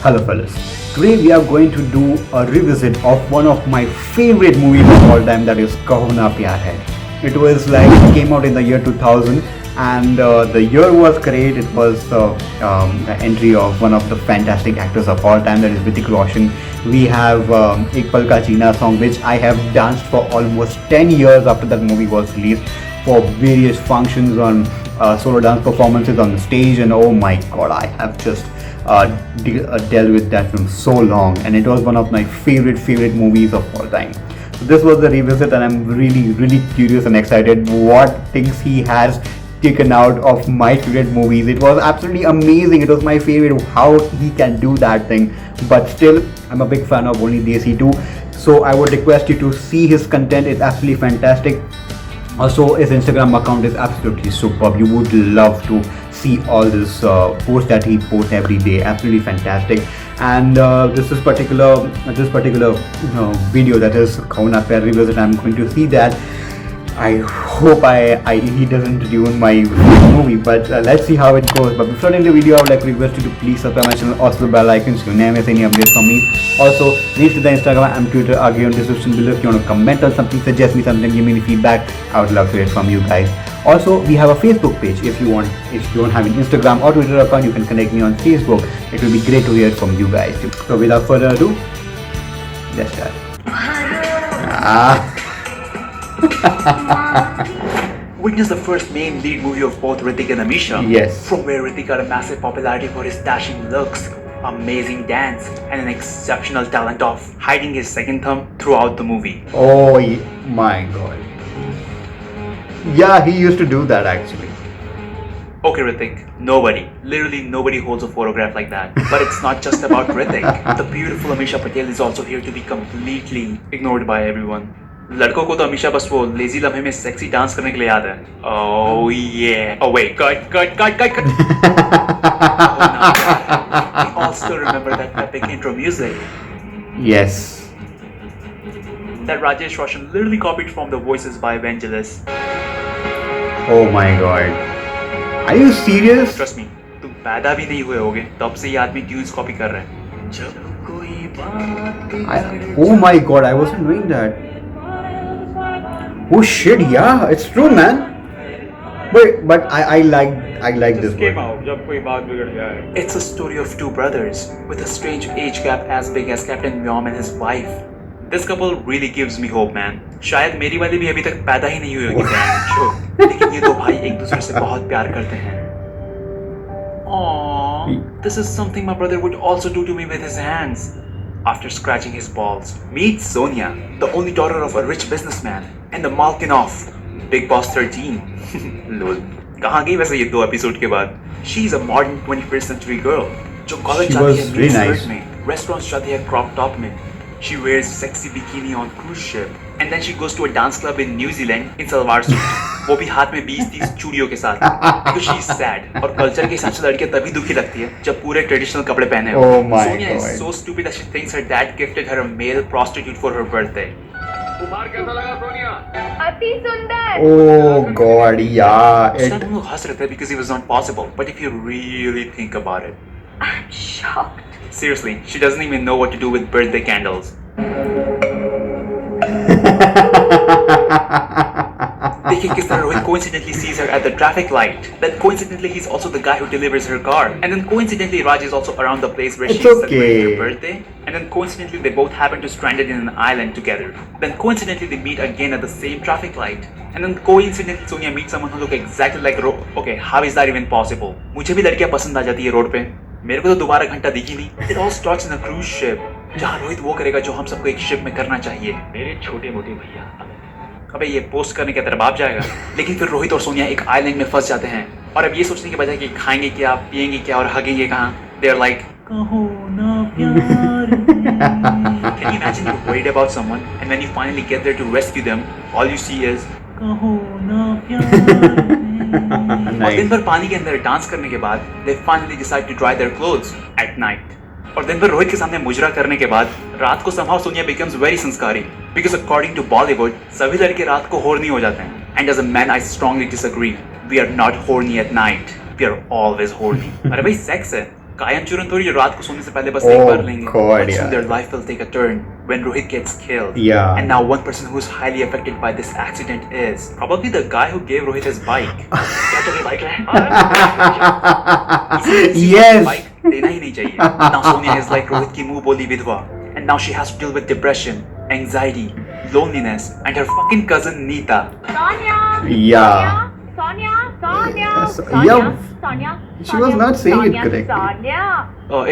Hello fellas, today we are going to do a revisit of one of my favorite movies of all time, that is Kaho naa pyaar hai. It came out in the year 2000, and the year was great. It was the entry of one of the fantastic actors of all time, that is Hrithik Roshan. We have Ek Pal Ka Jeena song, which I have danced for almost 10 years after that movie was released, for various functions, on solo dance performances on the stage, and oh my god, I have just dealt with that film so long, and it was one of my favorite movies of all time. So this was the revisit, and I'm really curious and excited what things he has taken out of my favorite movies. It was absolutely amazing. It was my favorite how he can do that thing, but still I'm a big fan of only Desi 2, so I would request you to see his content. It's absolutely fantastic. Also, his Instagram account is absolutely superb. You would love to see all this posts that he posts every day. Absolutely fantastic. And this particular video, that is Kaho naa pyaar revisit, I'm going to see that. I hope he doesn't ruin my movie, but let's see how it goes. But before ending the video, I would like to request you to please subscribe my channel, also the bell icon, so you never miss any updates from me. Also, links to the Instagram and Twitter are given in the description below. If you want to comment on something, suggest me something, give me any feedback, I would love to hear from you guys. Also, we have a Facebook page. If you don't have an Instagram or Twitter account, you can connect me on Facebook. It will be great to hear from you guys. So without further ado, let's start. Witness the first main lead movie of both Hrithik and Amisha. Yes. From where Hrithik got a massive popularity for his dashing looks, amazing dance, and an exceptional talent of hiding his second thumb throughout the movie. Oh my god. Yeah, he used to do that actually. Okay, Hrithik, literally nobody holds a photograph like that. But it's not just about Hrithik. The beautiful Amisha Patel is also here to be completely ignored by everyone. लड़कों को तो हमेशा बस वो lazy लम्हे में sexy dance करने के लिए याद है. Oh yeah. Oh wait, cut. We all still remember that epic intro music. Yes. That Rajesh Roshan literally copied from the voices by Vangelis. Oh my god. Are you serious? Trust me, तुम पैदा भी नहीं हुए होगे तब से ये आदमी ट्यून्स कॉपी कर रहे हैं. जब कोई बात Oh my god, I wasn't doing that. Oh shit, yeah, it's true, man. But I like this one. It's a story of two brothers with a strange age gap as big as Captain Myom and his wife. This couple really gives me hope, man. शायद मेरी वाली भी अभी तक पैदा ही नहीं हुई होगी, लेकिन ये दो भाई एक दूसरे से बहुत प्यार करते हैं. Aww, this is something my brother would also do to me with his hands. After scratching his balls, meet Sonia, the only daughter of a rich businessman and the Malkin of Big Boss 13. Lol. कहाँ गई वैसे ये 2 episode के बाद? She's a modern 21st century girl जो college जाती है mini skirt में, restaurants जाती है crop top में. She wears sexy bikini on cruise ship, and then she goes to a dance club in New Zealand in salwar suit. वो भी हाथ में 20-30 चूड़ियों के साथ. Because she's sad. और कल्चर के हिसाब से लड़कियां तभी दुखी लगती है जब पूरे ट्रेडिशनल कपड़े पहने हो. Oh my Sonia god. is so stupid that she thinks her dad gifted her a male prostitute for her birthday. अति सुंदर. Oh god, yeah. उस टाइम हम लोग हंस रहे थे because it was not possible. But if you really think about it, I'm shocked. seriously, she doesn't even know what to do with birthday candles. देखिए किस तरह Rohit coincidentally sees her at the traffic light. Then coincidentally he's also the guy who delivers her car. And then coincidentally Raj is also around the place where she's celebrating her birthday. And then coincidentally they both happen to stranded in an island together. Then coincidentally they meet again at the same traffic light. And then coincidentally Sonia meets someone who looks exactly like Okay, how is that even possible? मुझे भी लड़कियां पसंद आ जाती है road पे. मेरे को तो दोबारा घंटा दिखी नहीं. It all starts in a cruise ship. जहाँ रोहित वो करेगा जो हम सबको एक शिप में करना चाहिए. मेरे छोटे मोटे भैया. अबे ये पोस्ट करने के तेरा बाप जाएगा. लेकिन फिर रोहित और सोनिया एक आइलैंड में फंस जाते हैं और अब ये सोचने के बजाय कि खाएंगे क्या, पिएंगे क्या और हगेंगे कहाँ, they are like कहो ना प्यार. Can you imagine you're worried about someone and when you finally get there to rescue them, all you see is कहो ना प्यार. और दिन भर पानी के अंदर डांस करने के बाद they finally decide to dry their clothes at night. और दिन भर रोहित के सामने मुजरा करने के बाद रात को somehow सोनिया becomes very संस्कारी because according to Bollywood सभी लड़के रात को horny हो जाते हैं. And as a man I strongly disagree. We are not horny at night. We are always horny. अरे भाई सेक्स है, कायम चूरन थोड़ी रात को सोने से पहले बस Oh, एक बार लेंगे. God, But soon yeah. their life will take a turn when Rohit gets killed. Yeah. And now one person who is highly affected by this accident is probably the guy who gave Rohit his bike. क्या तो bike Yes. Bike देना ही नहीं चाहिए. Now Sonia is like Rohit की मुंह बोली विधवा. And now she has to deal with depression, anxiety, loneliness, and her fucking cousin Neeta. Sonia. Yeah. Sonia. Sonia. So- Sonia. yeah. Sonia. She was not saying it Sonia. correctly. Sonia.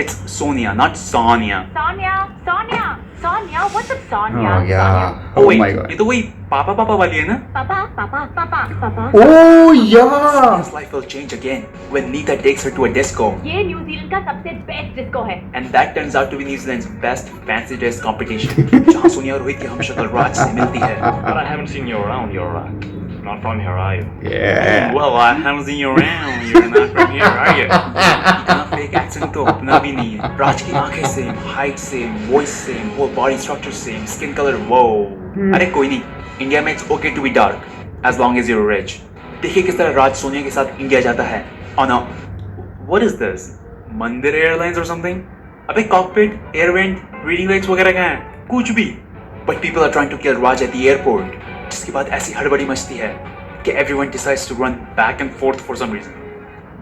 It's Sonia, not Sonia. Sonia. Sonia. Sonia. What's up, Sonia? Oh yeah. Sonia. Oh wait, my god. ये तो वही पापा वाली है ना? Papa. Oh yeah. Sonia's life will change again when Neeta takes her to a disco. ये New Zealand का सबसे बेस्ट डिस्को है. And that turns out to be New Zealand's best fancy dress competition. जहाँ सोनिया और रोहित की हमशक्ल राज से मिलती है. But I haven't seen you around. You're not from here, are you? Yeah. Well, I haven't seen you around. You're not from here, are you? इतना fake accent तो अपना भी नहीं है. राज की आंखें same, height same, voice same, whole body structure same, skin color wow. अरे कोई नहीं. इंडिया में it's okay to be dark as long as you're rich. देखिए किस तरह राज सोनिया के साथ इंडिया जाता है. On a what is this? मंदिर एयरलाइंस or something? अबे cockpit, air vent, reading lights वगैरह कहाँ हैं? कुछ भी. But people are trying to kill Raj at the airport. जिसके बाद ऐसी हड़बड़ी मचती है कि everyone decides to run back and forth for some reason.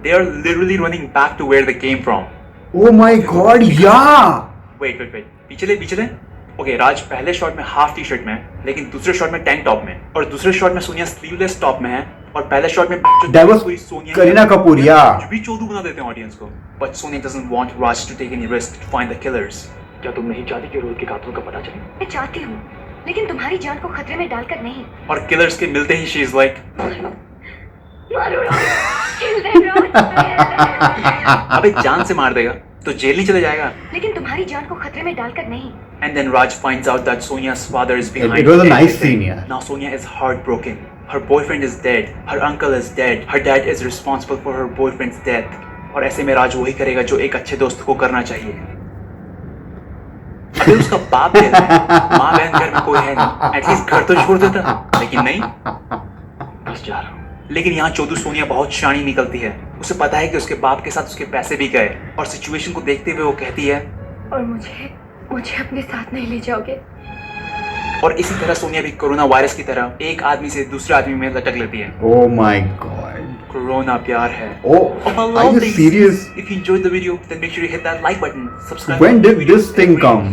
They are literally running back to where they came from. Oh my god. Yeah. Wait. पीछे ले. Okay, राज पहले शॉट में हाफ टी शर्ट में है, लेकिन दूसरे शॉट में tank top में, और दूसरे शॉट में सोनिया स्लीवलेस टॉप में है, और पहले शॉट में That was पूरी सोनिया Kareena Kapoor, yeah. कुछ भी चोदू बना देते हैं ऑडियंस को. But Sonia doesn't want Raj to take any risk to find the killers. क्या तुम नहीं चाहती कि रोहित के कातिल का पता चले? मैं चाहती हूँ, लेकिन तुम्हारी जान को खतरे में डालकर नहीं. और किलर्स के मिलते ही she is like, मारो राज. Kill them, राज. अबे जान से मार देगा तो जेल नहीं चले जाएगा. लेकिन तुम्हारी जान को खतरे में डालकर नहीं. And then Raj finds out that Sonia's father is behind It was a nice everything. scene, yeah. Now Sonia is heartbroken. Her boyfriend is dead. Her uncle is dead. Her dad is responsible for her boyfriend's death. और ऐसे में राज वही करेगा जो एक अच्छे दोस्त को करना चाहिए. अबे उसका बाप कहता है, माँ बहन घर में कोई है नहीं. एटलीस्ट घर तो छोड़ देता. लेकिन नहीं. बस जा रहा हूँ. लेकिन यहाँ चोदू सोनिया बहुत शानी निकलती है. उसे पता है कि उसके बाप के साथ उसके पैसे भी गए, और सिचुएशन को देखते हुए वो कहती है, और मुझे अपने साथ नहीं ले जाओगे. और इसी तरह सोनिया भी कोरोना वायरस की तरह एक आदमी से दूसरे आदमी में लटक लेती है. Oh my god. कोरोना प्यार है. Oh, Of are you things, serious? If you enjoyed the video, then make sure you hit that like button, subscribe. When to the did video this thing every, come?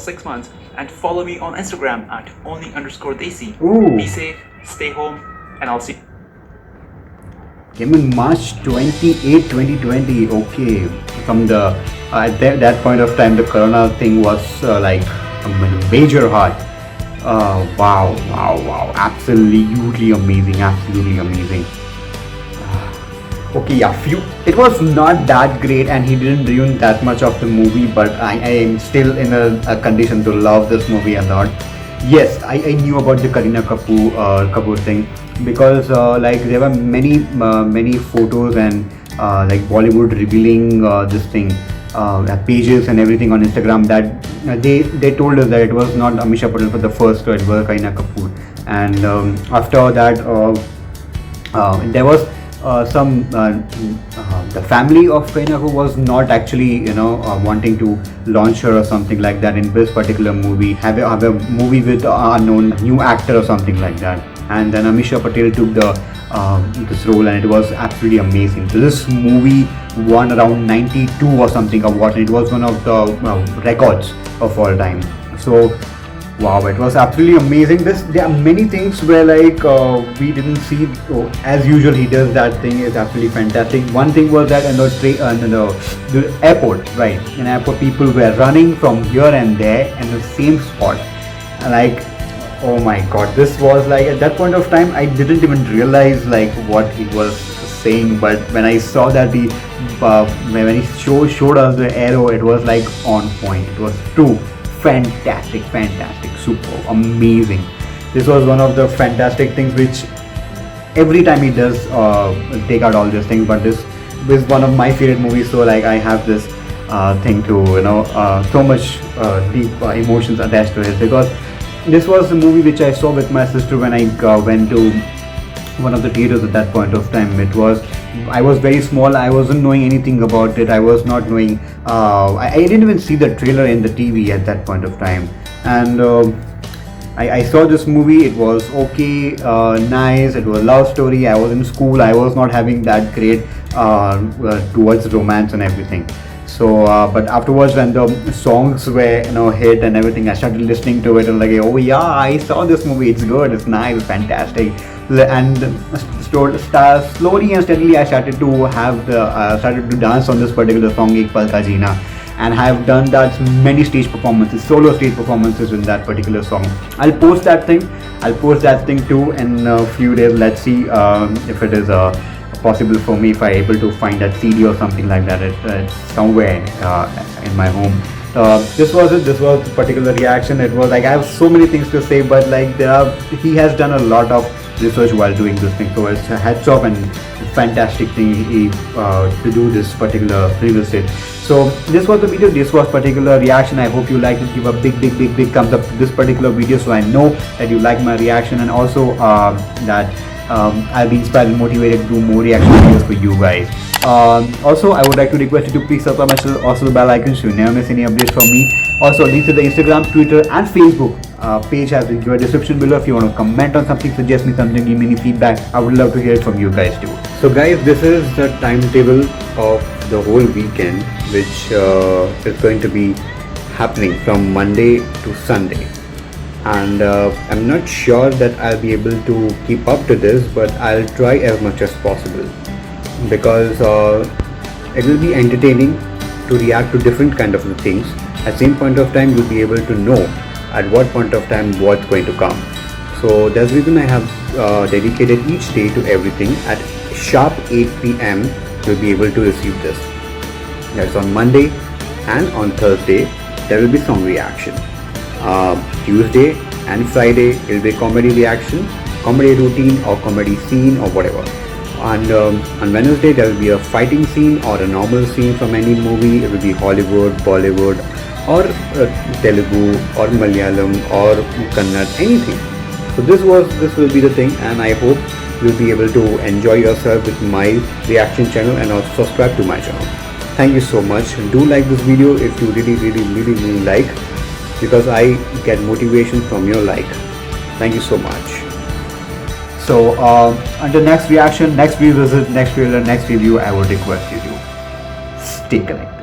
6 months, and follow me on Instagram at only_desi. Ooh. Be safe, stay home, and I'll see. Came in March 28, 2020. Okay, from the at that point of time, the Corona thing was like a major hurt. Wow! Absolutely amazing. Okay, yeah, it was not that great, and he didn't ruin that much of the movie. But I am still in a condition to love this movie a lot. Yes, I knew about the Kareena Kapoor thing, because like there were many photos and like Bollywood revealing this thing, pages and everything on Instagram, that they told us that it was not Amisha Patel for the first, it was Kareena Kapoor. And after that there was the family of Kareena Kapoor was not actually wanting to launch her or something like that in this particular movie, have a movie with unknown new actor or something like that. And then Amisha Patel took this role, and it was absolutely amazing. So this movie won around 92 or something awards, and it was one of the records of all time. So wow, it was absolutely amazing. There are many things where like we didn't see. As usual, he does that thing. It's absolutely fantastic. One thing was that in the airport, right? In airport, people were running from here and there in the same spot. Like, oh my god, this was like, at that point of time, I didn't even realize like what he was saying. But when I saw that when he showed us the arrow, it was like on point. It was true. Fantastic, super amazing. This was one of the fantastic things which every time he does take out all these things, but this is one of my favorite movies. So like I have this thing to so much deep emotions attached to it, because this was a movie which I saw with my sister when I went to one of the theaters at that point of time. It was I was very small. I wasn't knowing anything about it. I was not knowing. I didn't even see the trailer in the TV at that point of time, and I saw this movie. It was okay, nice. It was a love story. I was in school. I was not having that great towards romance and everything. So, but afterwards, when the songs were hit and everything, I started listening to it and like, oh yeah, I saw this movie. It's good. It's nice. It's fantastic. And slowly and steadily, I started to have started to dance on this particular song, Ek Pal Ka Jeena, and have done that many stage performances, solo stage performances in that particular song. I'll post that thing too in a few days. Let's see if it is possible for me, if I'm able to find that CD or something like that. It's somewhere in my home. This was it. This was the particular reaction. It was like I have so many things to say, but like he has done a lot of research while doing this thing. So it's a hats off and fantastic thing to do this particular revisit. So this was the video. This was particular reaction. I hope you liked it. Give a big thumbs up to this particular video, so I know that you like my reaction, and also that I'll be inspired and motivated to do more reaction videos for you guys. Also, I would like to request you to please subscribe my channel, also the bell icon so you never miss any updates from me. Also, links to the Instagram, Twitter and Facebook page has in your description below. If you want to comment on something, suggest me something, give me any feedback, I would love to hear it from you guys too. So guys, this is the timetable of the whole weekend, which is going to be happening from Monday to Sunday. And I'm not sure that I'll be able to keep up to this, but I'll try as much as possible, because it will be entertaining to react to different kind of things. At same point of time, you'll be able to know at what point of time what's going to come. So that's the reason I have dedicated each day to everything. At sharp 8 p.m. you'll be able to receive this. That's on Monday, and on Thursday there will be song reaction. Tuesday and Friday it will be comedy reaction, comedy routine or comedy scene or whatever. And on Wednesday there will be a fighting scene or a normal scene from any movie. It will be Hollywood, Bollywood or Telugu or Malayalam or Kannada, anything. So this will be the thing, and I hope you'll be able to enjoy yourself with my reaction channel, and also subscribe to my channel. Thank you so much. Do like this video if you really like, because I get motivation from your like. Thank you so much. So until next reaction, next revisit, next trailer, next review, I would request you to stay connected.